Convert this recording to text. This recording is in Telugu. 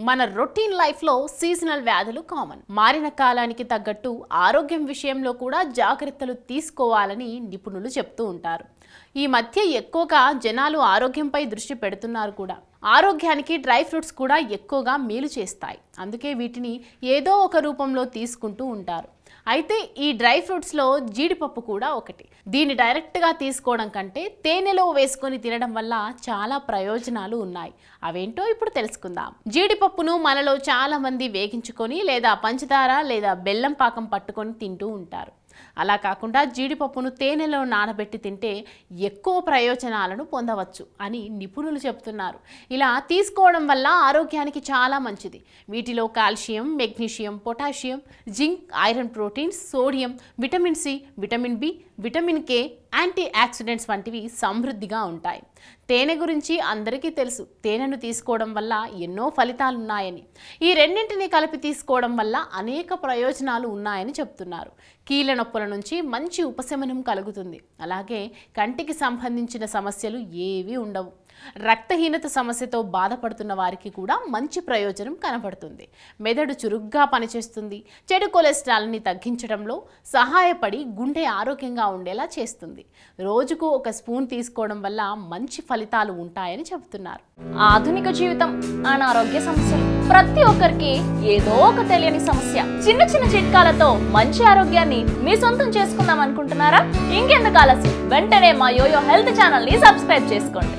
మన రొటీన్ లైఫ్ లో సీజనల్ వ్యాధులు కామన్. మారిన కాలానికి తగ్గట్టు ఆరోగ్యం విషయంలో కూడా జాగ్రత్తలు తీసుకోవాలని నిపుణులు చెప్తూ ఉంటారు. ఈ మధ్య ఎక్కువగా జనాలు ఆరోగ్యంపై దృష్టి పెడుతున్నారు కూడా. ఆరోగ్యానికి డ్రై ఫ్రూట్స్ కూడా ఎక్కువగా మేలు చేస్తాయి. అందుకే వీటిని ఏదో ఒక రూపంలో తీసుకుంటూ ఉంటారు. అయితే ఈ డ్రై ఫ్రూట్స్లో జీడిపప్పు కూడా ఒకటి. దీన్ని డైరెక్ట్గా తీసుకోవడం కంటే తేనెలో వేసుకొని తినడం వల్ల చాలా ప్రయోజనాలు ఉన్నాయి. అవేంటో ఇప్పుడు తెలుసుకుందాం. జీడిపప్పును మనలో చాలా మంది వేగించుకొని లేదా పంచదార లేదా బెల్లం పాకం పట్టుకొని తింటూ ఉంటారు. అలా కాకుండా జీడిపప్పును తేనెలో నానబెట్టి తింటే ఎక్కువ ప్రయోజనాలను పొందవచ్చు అని నిపుణులు చెప్తున్నారు. ఇలా తీసుకోవడం వల్ల ఆరోగ్యానికి చాలా మంచిది. వీటిలో calcium, magnesium, potassium, zinc, iron, proteins, sodium, vitamin C, vitamin B, vitamin K, antioxidants వంటివి సమృద్ధిగా ఉంటాయి. తేనె గురించి అందరికీ తెలుసు. తేనెను తీసుకోవడం వల్ల ఎన్నో ఫలితాలు ఉన్నాయని. ఈ రెండింటిని కలిపి తీసుకోవడం వల్ల అనేక ప్రయోజనాలు ఉన్నాయని చెప్తున్నారు. కీళ్ళ నొప్పుల నుంచి మంచి ఉపశమనం కలుగుతుంది. అలాగే కంటికి సంబంధించిన సమస్యలు ఏవీ ఉండవు. రక్తహీనత సమస్యతో బాధపడుతున్న వారికి కూడా మంచి ప్రయోజనం కనబడుతుంది. మెదడు చురుగ్గా పనిచేస్తుంది. చెడు కొలెస్ట్రాల్ని తగ్గించడంలో సహాయపడి గుండె ఆరోగ్యంగా ఉండేలా చేస్తుంది. రోజుకు ఒక స్పూన్ తీసుకోవడం వల్ల మంచి ఫలితాలు ఉంటాయని చెబుతున్నారు. ఆధునిక జీవితం, అనారోగ్య సమస్యలు ప్రతి ఒక్కరికి ఏదో ఒక తెలియని సమస్య. చిన్న చిన్న చిట్కాలతో మంచి ఆరోగ్యాన్ని మీ సొంతం చేసుకుందాం అనుకుంటున్నారా? ఇంకెందుకు ఆలస్యం, వెంటనే మా యోయో హెల్త్ ఛానల్ ని సబ్స్క్రైబ్ చేసుకోండి.